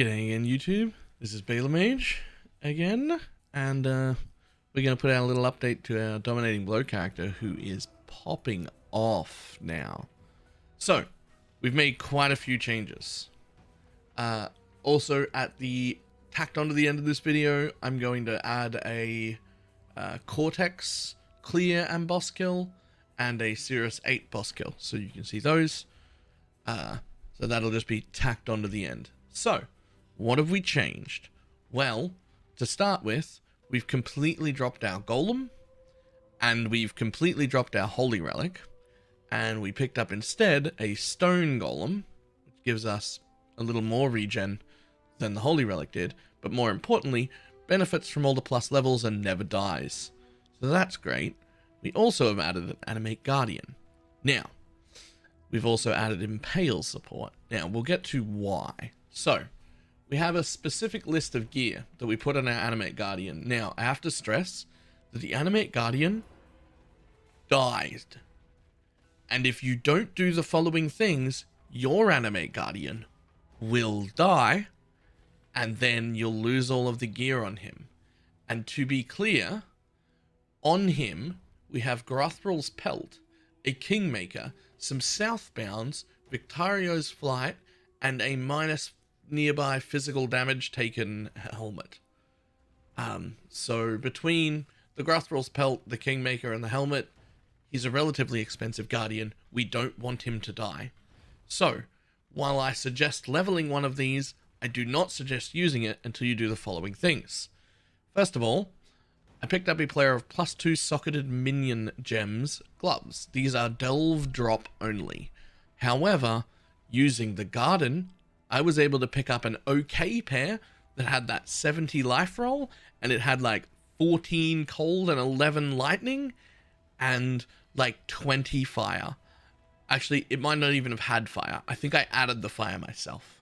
G'day again, YouTube. This is BalorMage again, and we're going to put out a little update to our dominating blow character, who is popping off now. So, we've made quite a few changes. Also, tacked onto the end of this video, I'm going to add a Cortex clear and boss kill, and a Cirrus 8 boss kill, so you can see those. So that'll just be tacked onto the end. So, what have we changed? Well, to start with, we've completely dropped our Golem, and we've completely dropped our Holy Relic, and we picked up instead a Stone Golem, which gives us a little more regen than the Holy Relic did, but more importantly, benefits from all the plus levels and never dies. So that's great. We also have added an Animate Guardian. Now, we've also added Impale support. Now, we'll get to why. So, we have a specific list of gear that we put on our Animate Guardian. Now, I have to stress that the Animate Guardian died. And if you don't do the following things, your Animate Guardian will die, and then you'll lose all of the gear on him. And to be clear, on him, we have Grothrel's Pelt, a Kingmaker, some Southbounds, Victario's Flight, and a minus nearby physical damage taken helmet. So between the Grothrel's Pelt, the Kingmaker, and the helmet, he's a relatively expensive Guardian. We don't want him to die. So, while I suggest leveling one of these, I do not suggest using it until you do the following things. First of all, I picked up a pair of +2 socketed minion gems gloves. These are delve drop only. However, using the garden, I was able to pick up an okay pair that had that 70 life roll, and it had like 14 cold and 11 lightning, and like 20 fire. Actually, it might not even have had fire. I think I added the fire myself.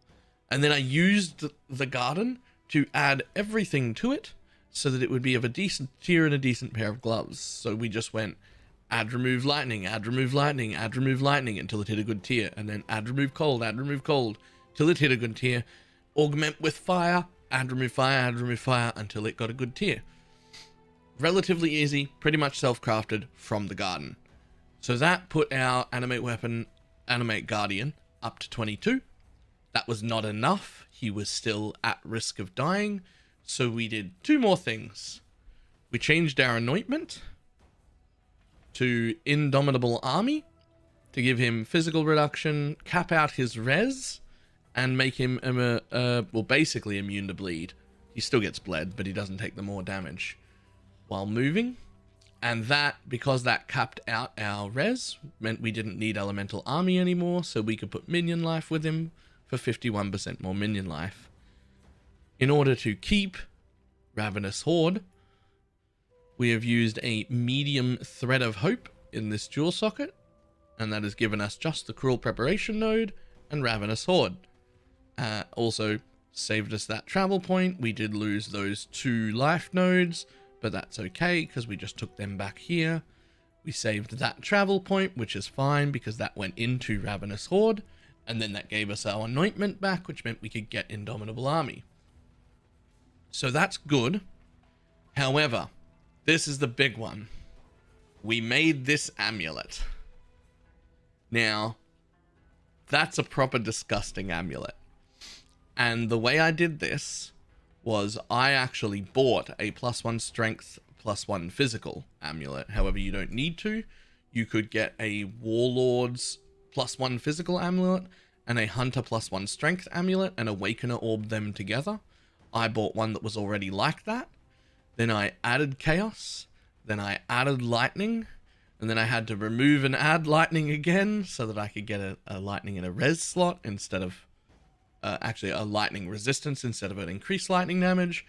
And then I used the garden to add everything to it, so that it would be of a decent tier and a decent pair of gloves. So we just went add remove lightning, add remove lightning, add remove lightning until it hit a good tier, and then add remove cold till it hit a good tier, augment with fire, add remove fire until it got a good tier. Relatively easy, pretty much self-crafted from the garden. So that put our animate weapon, Animate Guardian, up to 22. That was not enough. He was still at risk of dying. So we did two more things. We changed our anointment to Indomitable Army to give him physical reduction, cap out his res, and make him well, basically immune to bleed. He still gets bled, but he doesn't take the more damage while moving. And that, because that capped out our res, meant we didn't need Elemental Army anymore, so we could put minion life with him for 51% more minion life. In order to keep Ravenous Horde, we have used a medium Thread of Hope in this dual socket, and that has given us just the Cruel Preparation node and Ravenous Horde. Also saved us that travel point. We did lose those 2 life nodes, but that's okay because we just took them back here. We saved that travel point, which is fine because that went into Ravenous Horde, and then that gave us our anointment back, which meant we could get Indomitable Army. So that's good. However, this is the big one. We made this amulet. Now, that's a proper disgusting amulet. And the way I did this was I actually bought a +1 strength, +1 physical amulet. However, you don't need to. You could get a Warlord's +1 physical amulet and a Hunter +1 strength amulet and Awakener orb them together. I bought one that was already like that. Then I added Chaos. Then I added Lightning. And then I had to remove and add Lightning again so that I could get a Lightning in a res slot instead of... actually, a Lightning resistance instead of an increased Lightning damage.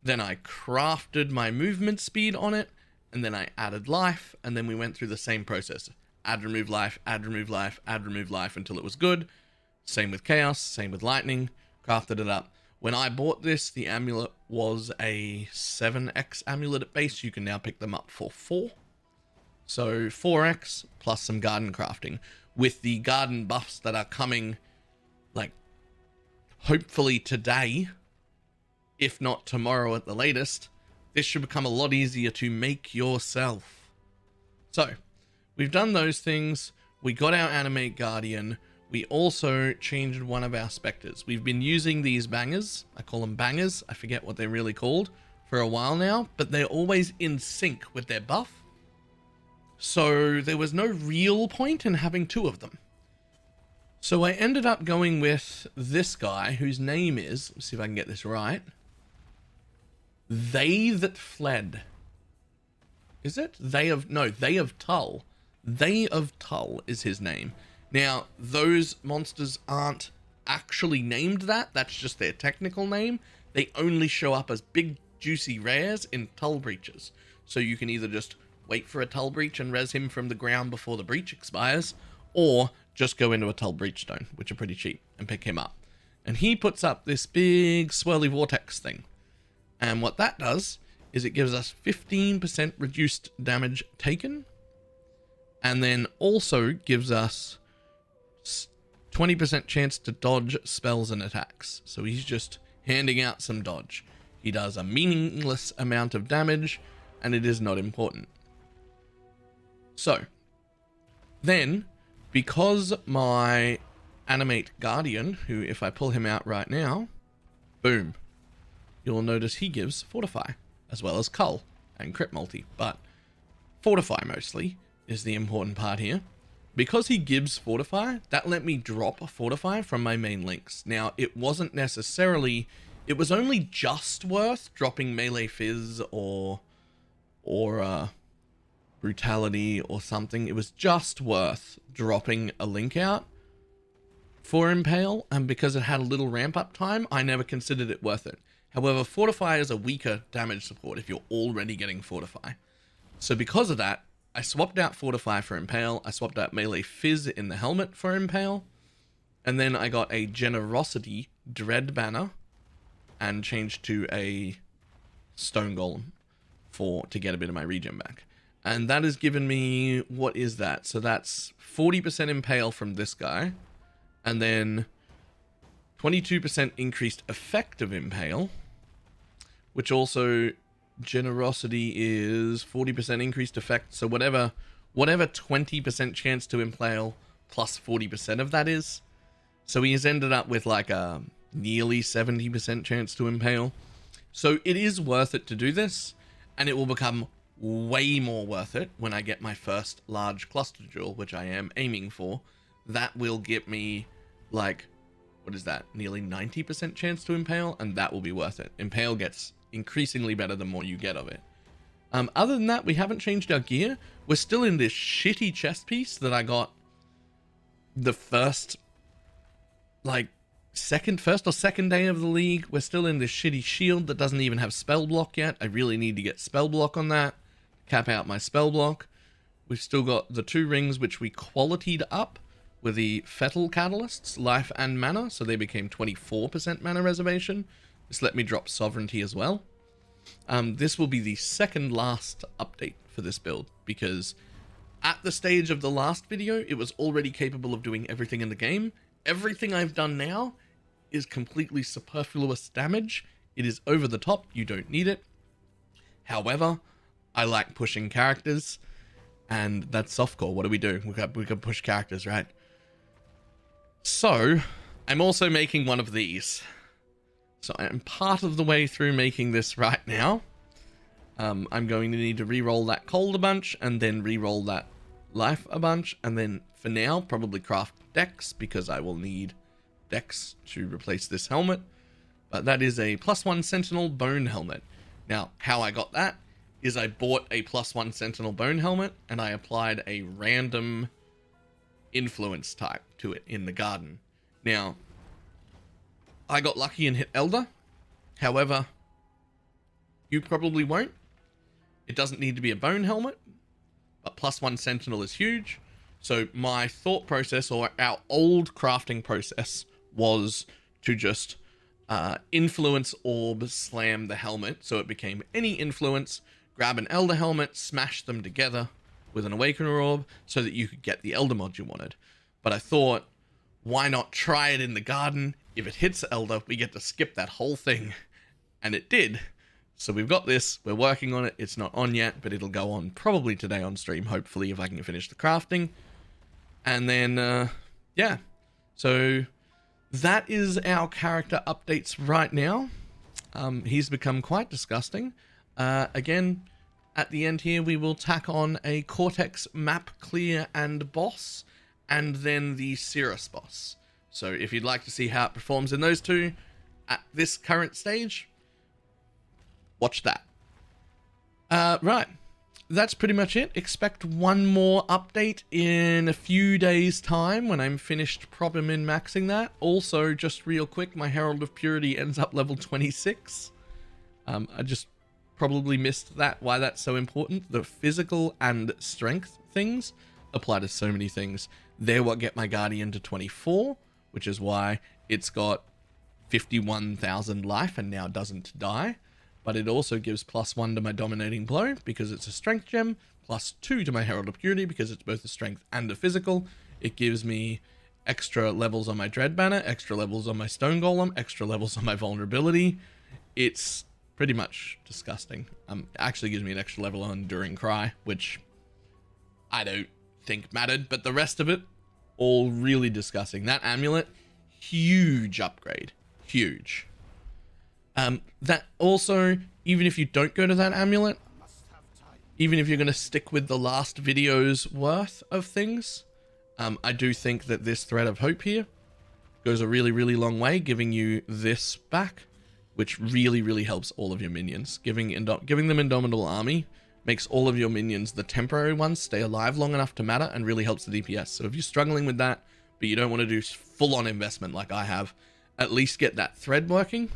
Then I crafted my movement speed on it. And then I added life. And then we went through the same process. Add, remove life, add, remove life, add, remove life until it was good. Same with Chaos, same with Lightning. Crafted it up. When I bought this, the amulet was a 7x amulet at base. You can now pick them up for 4. So 4x plus some garden crafting. With the garden buffs that are coming like hopefully today, if not tomorrow at the latest, this should become a lot easier to make yourself. So, we've done those things. We got our Animate Guardian. We also changed one of our Spectres. We've been using these bangers. I call them bangers. I forget what they're really called for a while now, but they're always in sync with their buff. So there was no real point in having two of them. So I ended up going with this guy whose name is, let's see if I can get this right. They That Fled. Is it? They of Tull. They of Tull is his name. Now, those monsters aren't actually named that. That's just their technical name. They only show up as big, juicy rares in Tull Breaches. So you can either just wait for a Tull Breach and res him from the ground before the breach expires, or just go into a Tull Breach Stone, which are pretty cheap, and pick him up. And he puts up this big swirly vortex thing. And what that does is it gives us 15% reduced damage taken, and then also gives us 20% chance to dodge spells and attacks. So he's just handing out some dodge. He does a meaningless amount of damage, and it is not important. So, then, because my Animate Guardian, who if I pull him out right now, boom, you'll notice he gives Fortify, as well as Cull and Crit Multi, but Fortify mostly is the important part here. Because he gives Fortify, that let me drop Fortify from my main links. Now, it wasn't necessarily, it was only just worth dropping Melee Fizz or Brutality or something. It was just worth dropping a link out for Impale, and because it had a little ramp up time, I never considered it worth it. However, Fortify is a weaker damage support if you're already getting Fortify. So because of that, I swapped out Fortify for Impale, I swapped out Melee Fizz in the helmet for Impale, and then I got a Generosity Dread banner and changed to a Stone Golem to get a bit of my regen back. And that has given me, what is that? So that's 40% Impale from this guy, and then 22% increased effective Impale, which also Generosity is 40% increased effect. So whatever 20% chance to Impale plus 40% of that is. So he has ended up with like a nearly 70% chance to Impale. So it is worth it to do this, and it will become way more worth it when I get my first large cluster jewel, which I am aiming for. That will get me like, what is that? Nearly 90% chance to Impale, and that will be worth it. Impale gets increasingly better the more you get of it. Other than that, we haven't changed our gear. We're still in this shitty chest piece that I got the first or second day of the league. We're still in this shitty shield that doesn't even have spell block yet. I really need to get spell block on that, cap out my spell block. We've still got the 2 rings which we qualityed up with the Fetal Catalysts, life and mana, so they became 24% mana reservation. This let me drop Sovereignty as well. This will be the second last update for this build, because at the stage of the last video, it was already capable of doing everything in the game. Everything I've done now is completely superfluous damage. It is over the top, you don't need it. However, I like pushing characters, and that's softcore. What do? We can push characters, right? So, I'm also making one of these. So I am part of the way through making this right now. I'm going to need to re-roll that cold a bunch, and then re-roll that life a bunch, and then for now probably craft Dex, because I will need Dex to replace this helmet. But that is a +1 Sentinel Bone Helmet. Now, how I got that is I bought a +1 Sentinel Bone Helmet, and I applied a random influence type to it in the garden. Now, I got lucky and hit Elder. However, you probably won't. It doesn't need to be a bone helmet, but +1 Sentinel is huge. So my thought process, or our old crafting process, was to just influence orb slam the helmet. So it became any influence, grab an Elder helmet, smash them together with an Awakener orb so that you could get the Elder mod you wanted. But I thought, why not try it in the garden? if it hits Elder, we get to skip that whole thing. And it did. So we've got this, we're working on it, it's not on yet, but it'll go on probably today on stream, hopefully, if I can finish the crafting. And then, yeah. So that is our character updates right now. He's become quite disgusting. Again, at the end here, we will tack on a Cortex map clear and boss, and then the Cirrus boss. So if you'd like to see how it performs in those two at this current stage, watch that. Right. That's pretty much it. Expect one more update in a few days' time when I'm finished proper min-maxing that. Also, just real quick, my Herald of Purity ends up level 26. I just probably missed that, why that's so important. The physical and strength things apply to so many things. They're what get my Guardian to 24, which is why it's got 51,000 life and now doesn't die. But it also gives +1 to my Dominating Blow because it's a strength gem, +2 to my Herald of Purity because it's both a strength and a physical. It gives me extra levels on my Dread Banner, extra levels on my Stone Golem, extra levels on my Vulnerability. It's pretty much disgusting. It actually gives me an extra level on Enduring Cry, which I don't think mattered, but the rest of it, all really disgusting. That amulet, huge upgrade. Huge. That also, even if you don't go to that amulet, even if you're going to stick with the last video's worth of things, I do think that this Thread of Hope here goes a really, really long way, giving you this back, which really, really helps all of your minions. Giving them Indomitable Army makes all of your minions, the temporary ones, stay alive long enough to matter and really helps the DPS. So if you're struggling with that, but you don't want to do full-on investment like I have, at least get that thread working.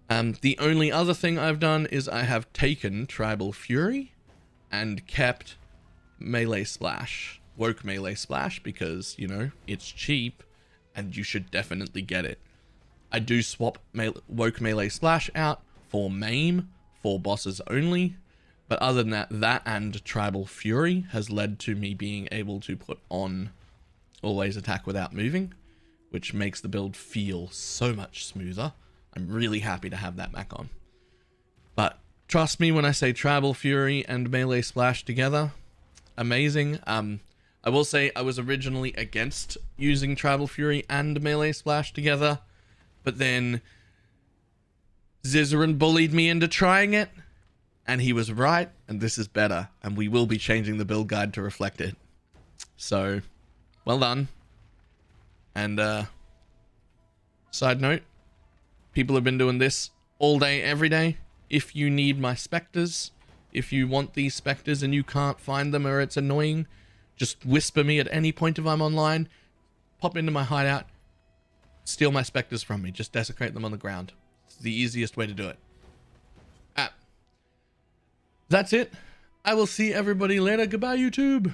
The only other thing I've done is I have taken Tribal Fury and kept Melee Splash, Woke Melee Splash, because, you know, it's cheap and you should definitely get it. I do swap Woke Melee Splash out for Maim for bosses only, but other than that, that and Tribal Fury has led to me being able to put on Always Attack Without Moving, which makes the build feel so much smoother. I'm really happy to have that back on. But trust me when I say Tribal Fury and Melee Splash together, amazing. I will say I was originally against using Tribal Fury and Melee Splash together, but then Zizaran bullied me into trying it, and he was right, and this is better, and we will be changing the build guide to reflect it. So, well done. And, side note, people have been doing this all day, every day. If you need my specters, if you want these specters and you can't find them or it's annoying, just whisper me at any point if I'm online, pop into my hideout, steal my specters from me, just desecrate them on the ground. It's the easiest way to do it. That's it. I will see everybody later. Goodbye, YouTube.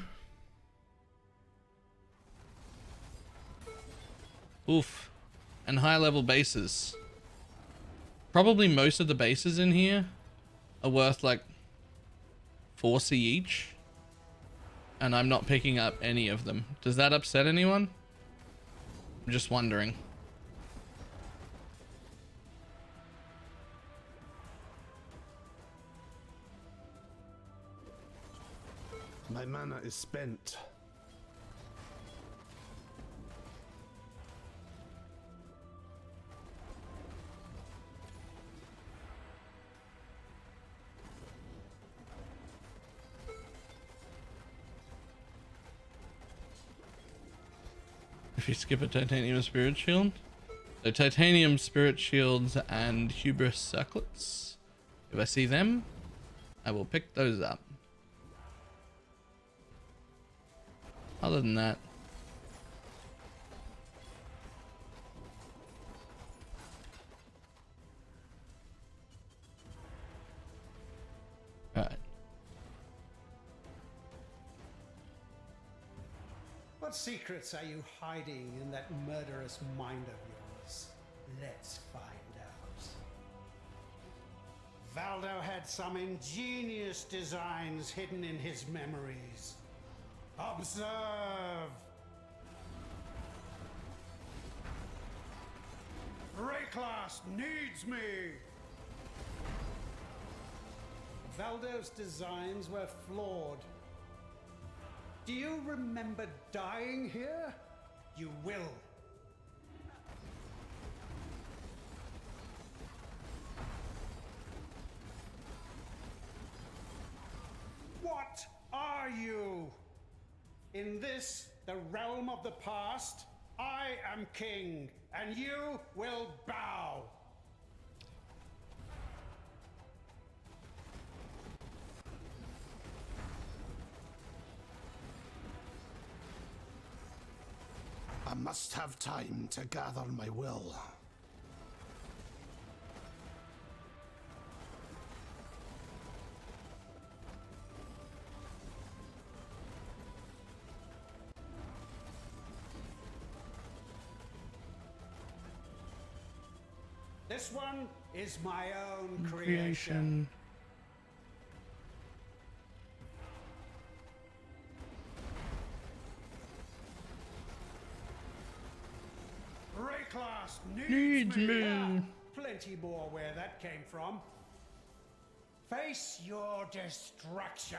Oof. And high level bases. Probably most of the bases in here are worth like 4C each. And I'm not picking up any of them. Does that upset anyone? I'm just wondering. My mana is spent. If you skip a Titanium Spirit Shield. So Titanium Spirit Shields and Hubris Circlets. If I see them, I will pick those up. Other than that, alright. What secrets are you hiding in that murderous mind of yours? Let's find out. Valdo had some ingenious designs hidden in his memories. Observe! Rayclass needs me! Valdo's designs were flawed. Do you remember dying here? You will. What are you? In this, the realm of the past, I am king, and you will bow. I must have time to gather my will. This one is my own creation. Rayclass needs me. Ah, plenty more where that came from. Face your destruction.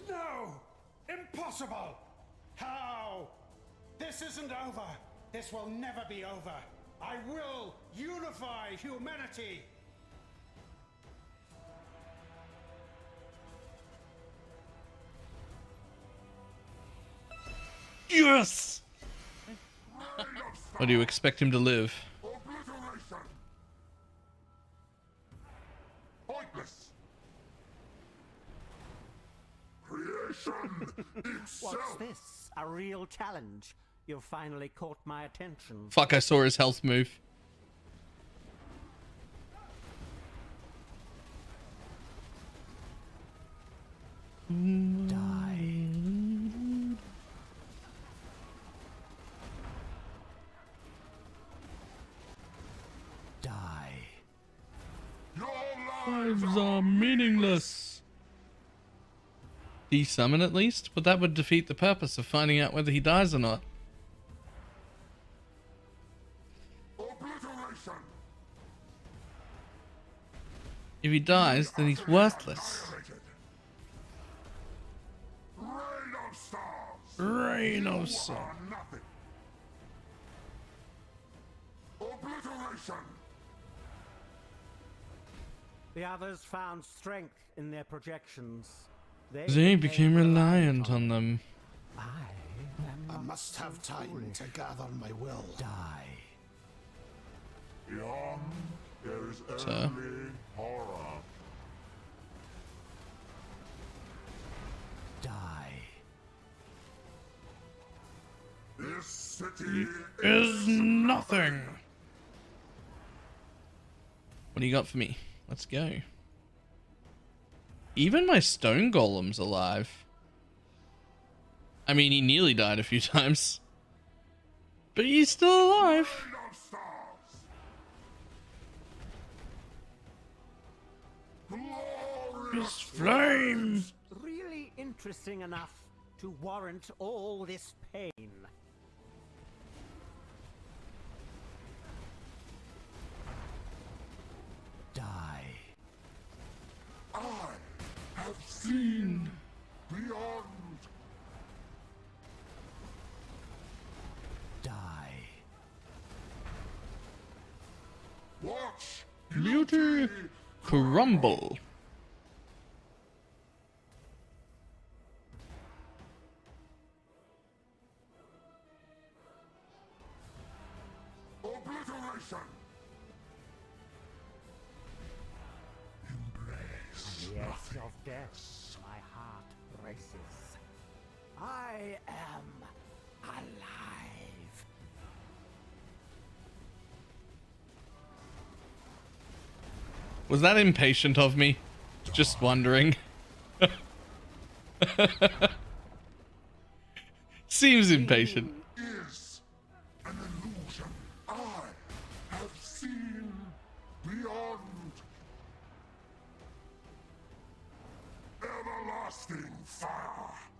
No! Impossible! How? This isn't over. This will never be over. I will unify humanity. Yes! Or do you expect him to live? Obliteration! Pointless! Creation itself! What's this? A real challenge? You've finally caught my attention. Fuck, I saw his health move. Die. Die. Your Lives are meaningless. Desummon at least? But that would defeat the purpose of finding out whether he dies or not. obliteration! If he dies, then he's worthless. Rain of stars! Rain of You sun. are nothing! Obliteration! The others found strength in their projections. They became reliant on them. I am I not must so have time foolish. to gather my will. Die. Beyond, there is Sir? earthly horror. Die. This city Is nothing. What do you got for me? Let's go. Even my stone golem's alive. I mean, he nearly died a few times. But he's still alive. Rain of stars! Glorious Flame. Really interesting enough to warrant all this pain. Die. I have seen beyond. Die. Watch Beauty crumble. obliteration. Embrace Yes, of death, my heart races. I am alive. Was that impatient of me? Just wondering. Seems impatient. is an illusion. I have seen beyond. Everlasting breathing fire.